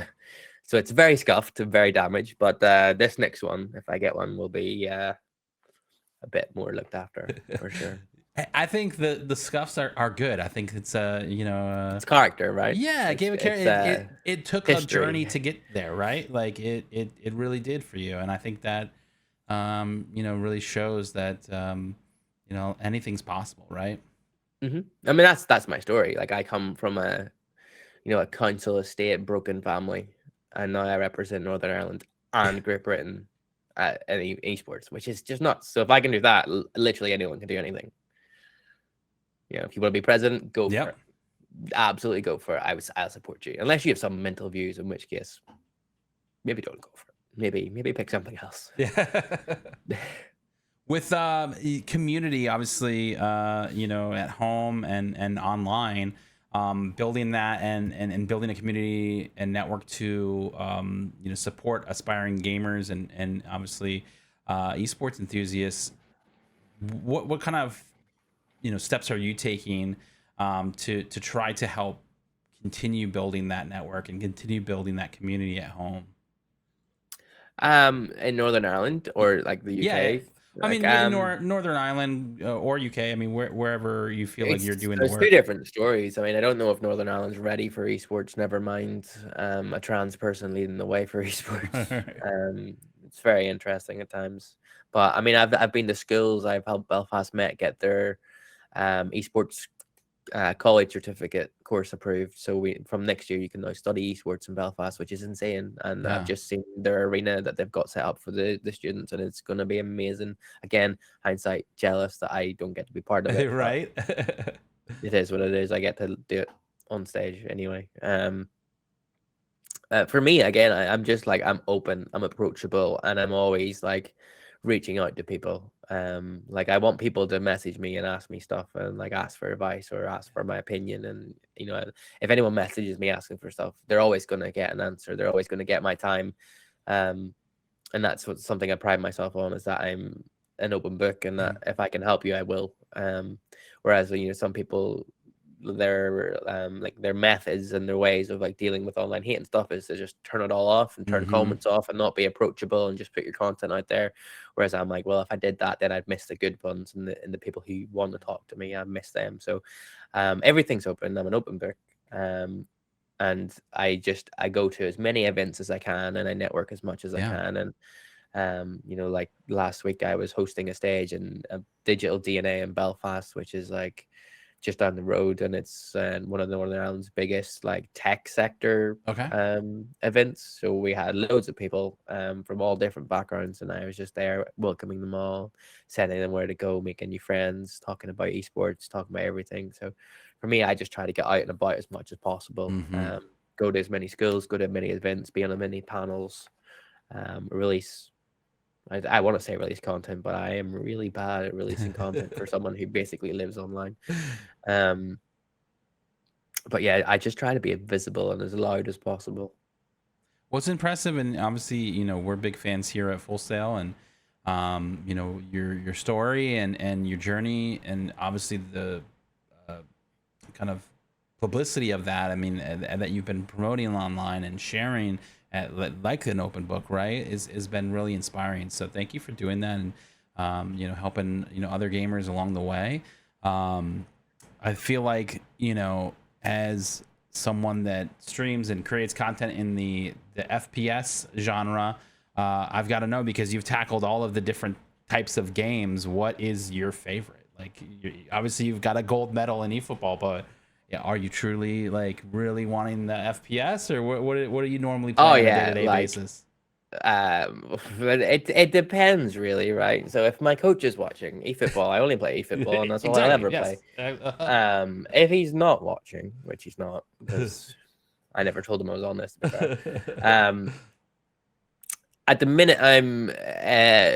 So it's very scuffed, very damaged. But this next one, if I get one, will be a bit more looked after for sure. I think the scuffs are good. I think it's it's character, right? Yeah, it gave it took history. a journey to get there, right? Like it really did for you, and I think that really shows that anything's possible, right? I mean that's my story. Like I come from a council estate broken family, and now I represent Northern Ireland and Great Britain at esports, which is just nuts. So if I can do that, literally anyone can do anything. If you want to be president, go for it. Absolutely go for it. I'll support you, unless you have some mental views, in which case, maybe don't go for it. Maybe pick something else. Yeah. With community, obviously, at home and online, building that and building a community and network to support aspiring gamers and obviously esports enthusiasts. What kind of steps are you taking to try to help continue building that network and continue building that community at home? In Northern Ireland or like the UK? Yeah, I Like, mean, Northern Ireland or UK. I mean, wherever you feel like you're doing the there's work. two different stories. I mean, I don't know if Northern Ireland's ready for esports. Never mind a trans person leading the way for esports. It's very interesting at times. But I mean, I've been to schools. I've helped Belfast Met get their esports college certificate course approved. So from next year you can now study esports in Belfast, which is insane. And I've just seen their arena that they've got set up for the students, and it's going to be amazing. Again, hindsight, jealous that I don't get to be part of it. Right. It is what it is. I get to do it on stage anyway. For me, again, I'm just like, I'm open, I'm approachable, and I'm always like reaching out to people. Like I want people to message me and ask me stuff and like ask for advice or ask for my opinion. And if anyone messages me asking for stuff, they're always going to get an answer. They're always going to get my time. And that's something I pride myself on, is that I'm an open book, and that if I can help you, I will. Whereas some people, their methods and their ways of like dealing with online hate and stuff is to just turn it all off and turn comments off and not be approachable and just put your content out there. Whereas I'm like, well, if I did that, then I'd miss the good ones and the people who want to talk to me. I miss them. So everything's open. I'm an open book. And I go to as many events as I can, and I network as much as I can. And like last week I was hosting a stage in a Digital DNA in Belfast, which is like just down the road, and it's one of Northern Ireland's biggest like tech sector events. So we had loads of people from all different backgrounds, and I was just there welcoming them all, telling them where to go, making new friends, talking about esports, talking about everything. So for me, I just try to get out and about as much as possible. Go to as many schools, go to many events, be on as many panels, release. I want to say release content, but I am really bad at releasing content for someone who basically lives online. But yeah, I just try to be visible and as loud as possible. What's impressive, and obviously, you know, we're big fans here at Full Sail, and you know, your story and your journey, and obviously the kind of publicity of that. I mean, and that you've been promoting online and sharing at like an open book, right? Has been really inspiring. So thank you for doing that, and you know, helping, you know, other gamers along the way. I feel like, you know, as someone that streams and creates content in the FPS genre, I've got to know, because you've tackled all of the different types of games, what is your favorite? Like, obviously you've got a gold medal in eFootball, but yeah, are you truly like really wanting the FPS, or what do you normally play on a day-to-day basis? It depends really, right? So if my coach is watching eFootball, I only play eFootball, and that's all I'll ever play. If he's not watching, which he's not, because I never told him I was on this, to be fair. At the minute, I'm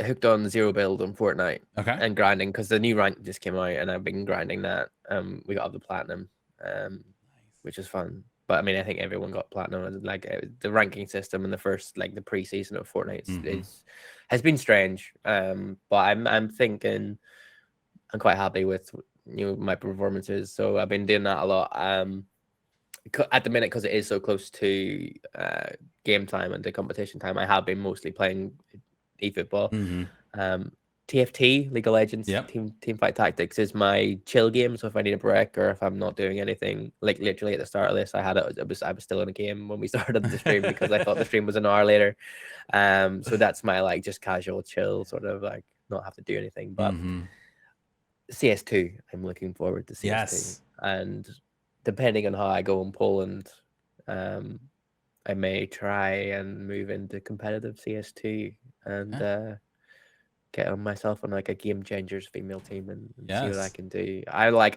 hooked on zero build on Fortnite, and grinding, because the new rank just came out, and I've been grinding that. We got up the platinum, which is fun. But I mean, I think everyone got platinum. Like the ranking system in the first, like the preseason of Fortnite has been strange. But I'm thinking I'm quite happy with, you know, my performances. So I've been doing that a lot. At the minute, because it is so close to game time and the competition time, I have been mostly playing eFootball. TFT, League of Legends, Team Fight Tactics is my chill game. So if I need a break, or if I'm not doing anything, like literally at the start of this, I was still in a game when we started the stream, because I thought the stream was an hour later. So that's my like just casual chill, sort of like not have to do anything. But CS2, I'm looking forward to CS2, and depending on how I go in Poland, I may try and move into competitive CS2 and get on myself on like a Game Changers female team and see what I can do. I love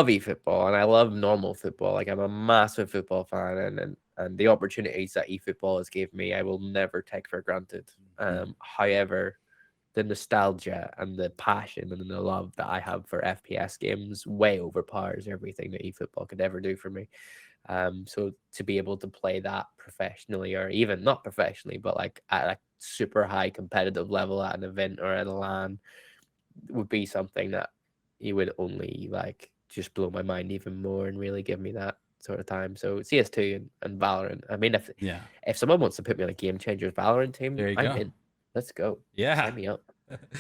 eFootball, and I love normal football. Like, I'm a massive football fan, and the opportunities that eFootball has gave me, I will never take for granted. However, the nostalgia and the passion and the love that I have for FPS games way overpowers everything that eFootball could ever do for me. So to be able to play that professionally, or even not professionally, but like at a super high competitive level at an event or at a LAN, would be something that you would only like just blow my mind even more and really give me that sort of time. So CS2 and Valorant. I mean, if someone wants to put me on a Game Changers Valorant team, I'm in. Let's go. Sign me up.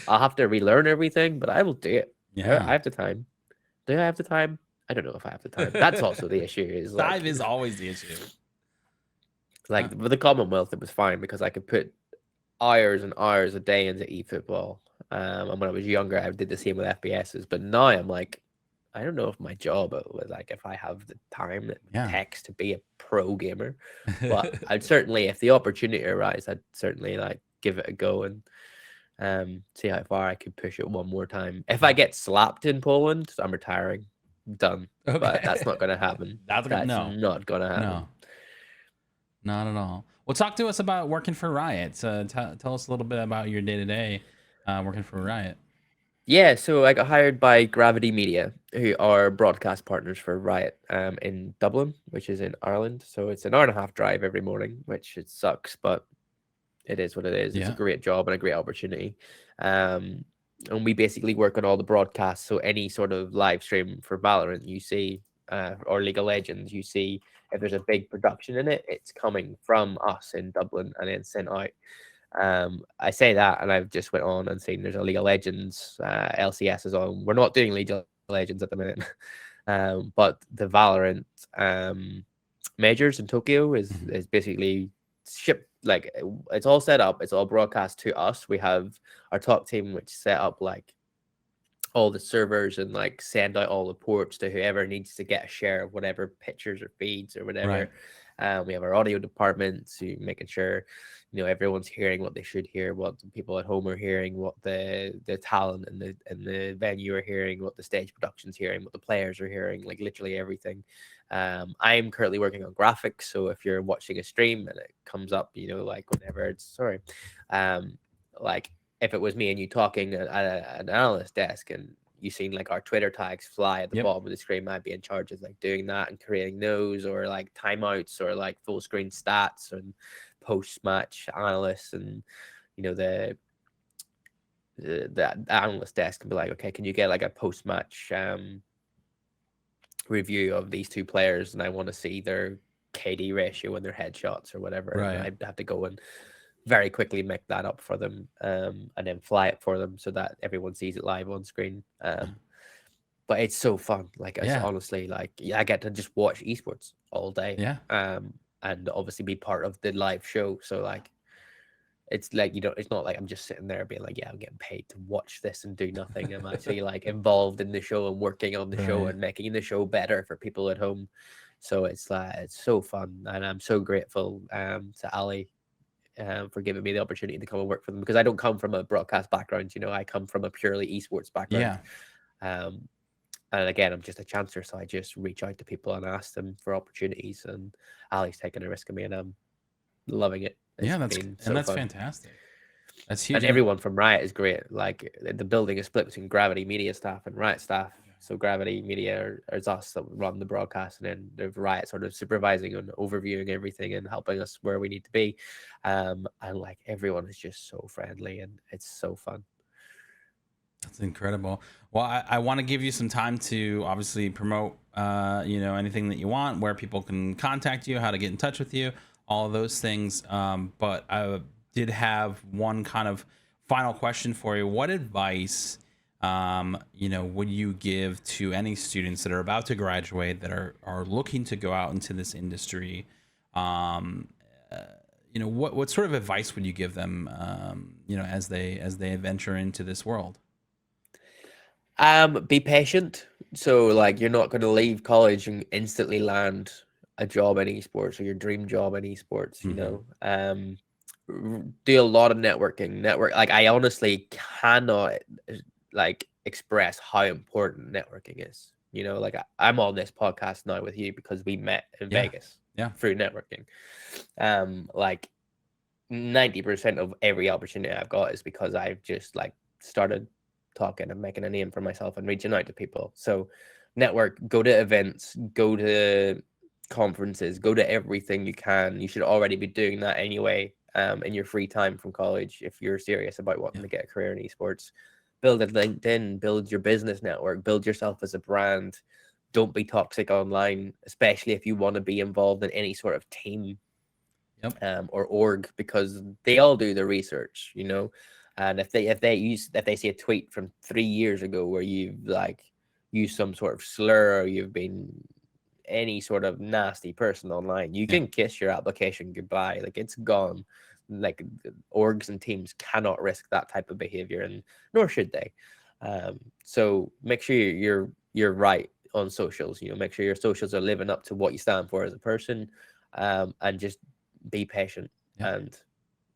I'll have to relearn everything, but I will do it. I have the time. Do I have the time? I don't know if I have the time. That's also the issue. Is like, time is always the issue. Like with the Commonwealth, it was fine because I could put hours and hours a day into eFootball. And when I was younger, I did the same with FPSs. But now I'm like, I don't know if my job, like if I have the time that it takes to be a pro gamer. But I'd certainly, if the opportunity arises, I'd certainly like give it a go and see how far I could push it one more time. If I get slapped in Poland, I'm retiring. Done. But that's not going to happen. That's not going to happen. No, not at all. Well, talk to us about working for Riot. Tell us a little bit about your day-to-day working for Riot. Yeah, so I got hired by Gravity Media, who are broadcast partners for Riot in Dublin, which is in Ireland. So it's an hour-and-a-half drive every morning, which it sucks, but it is what it is. It's a great job and a great opportunity. And we basically work on all the broadcasts. So any sort of live stream for Valorant you see, or League of Legends, you see, if there's a big production in it, it's coming from us in Dublin and then sent out. I say that, and I've just went on and seen there's a League of Legends LCS is on. We're not doing League of Legends at the minute, but the Valorant majors in Tokyo is basically shipped. Like, it's all set up, it's all broadcast to us. We have our top team, which set up like all the servers and like send out all the ports to whoever needs to get a share of whatever pictures or feeds or whatever. Right. We have our audio department, so making sure everyone's hearing what they should hear, what the people at home are hearing, what the talent and the venue are hearing, what the stage production's hearing, what the players are hearing, like literally everything. I'm currently working on graphics, so if you're watching a stream and it comes up, like whenever it's like if it was me and you talking at an analyst desk and you seen like our Twitter tags fly at the bottom of the screen, I'd be in charge of like doing that and creating those, or like timeouts, or like full screen stats and post match analysts, and the analyst desk can be like, okay, can you get like a post match review of these two players, and I want to see their KD ratio and their headshots or whatever. Right. And I'd have to go and very quickly make that up for them, and then fly it for them so that everyone sees it live on screen. But it's so fun. Like, it's honestly, like, I get to just watch esports all day. Yeah. And obviously be part of the live show. So like, it's like, it's not like I'm just sitting there being like, yeah, I'm getting paid to watch this and do nothing. I'm actually like involved in the show and working on the show and making the show better for people at home. So it's like, it's so fun. And I'm so grateful to Ali for giving me the opportunity to come and work for them, because I don't come from a broadcast background. I come from a purely esports background. And again, I'm just a chancer, so I just reach out to people and ask them for opportunities. And Ali's taking a risk of me, and I'm loving it. That's fun. Fantastic. That's huge. And everyone from Riot is great. Like, the building is split between Gravity Media staff and Riot staff. So Gravity Media is us that run the broadcast, and then there's Riot sort of supervising and overviewing everything and helping us where we need to be. And like, everyone is just so friendly, and it's so fun. That's incredible. Well, I want to give you some time to obviously promote, anything that you want, where people can contact you, how to get in touch with you, all of those things. But I did have one kind of final question for you. What advice, would you give to any students that are about to graduate, that are looking to go out into this industry? What sort of advice would you give them, as they venture into this world? Be patient. So like, you're not going to leave college and instantly land a job in esports, or your dream job in esports. Do a lot of networking. Like, I honestly cannot like express how important networking is. Like, I'm on this podcast now with you because we met in Vegas through networking. Like 90% of every opportunity I've got is because I've just like started talking and making a name for myself and reaching out to people. So network, go to events, go to conferences, go to everything you can. You should already be doing that anyway, in your free time from college, if you're serious about wanting to get a career in esports. Build a LinkedIn, build your business network, build yourself as a brand. Don't be toxic online, especially if you want to be involved in any sort of team or org, because they all do the research, and if they see a tweet from 3 years ago where you've like used some sort of slur, or you've been any sort of nasty person online, you can kiss your application goodbye. Like, it's gone. Like, orgs and teams cannot risk that type of behavior, and nor should they. So make sure you're right on socials. Make sure your socials are living up to what you stand for as a person, and just be patient and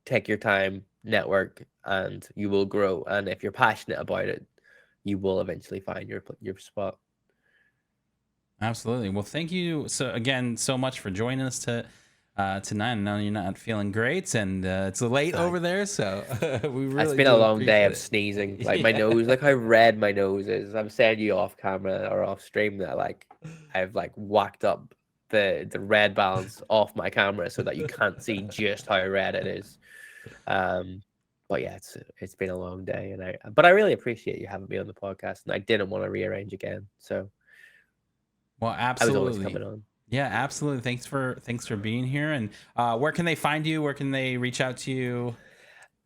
take your time, network, and you will grow. And if you're passionate about it, you will eventually find your spot. Absolutely. Well, thank you so much for joining us tonight. I know you're not feeling great, and it's late over there, so we really. It's been a long day of sneezing. Like, my nose, like how red my nose is. I'm saying you off camera or off stream that like I've like whacked up the red balance off my camera so that you can't see just how red it is. But yeah, it's been a long day, but I really appreciate you having me on the podcast, and I didn't want to rearrange again. So, well, absolutely, I was always coming on. Yeah, absolutely. Thanks for being here. And where can they find you? Where can they reach out to you?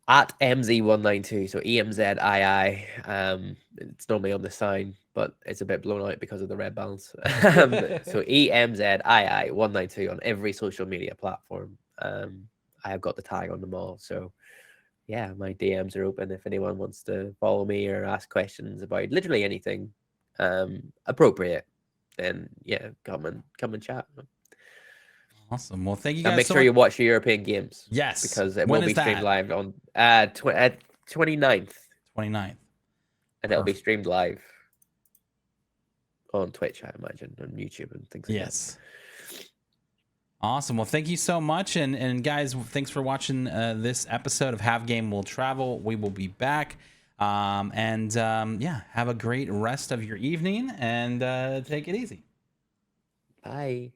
At Emzii192, so EMZII. It's normally on the sign, but it's a bit blown out because of the red balance. So EMZII192 on every social media platform. I have got the tag on them all. So yeah, my DMs are open if anyone wants to follow me or ask questions about literally anything appropriate. Then yeah, come and chat. Awesome. Well, thank you And guys make so sure much. you watch the European Games. Yes. Because it When will is be streamed that? live on at 29th. 29th. And it'll be streamed live on Twitch, I imagine, on YouTube and things like yes. Awesome. Well, thank you so much. And guys, thanks for watching this episode of Have Game Will Travel. We will be back. Yeah, have a great rest of your evening and take it easy. that. Bye.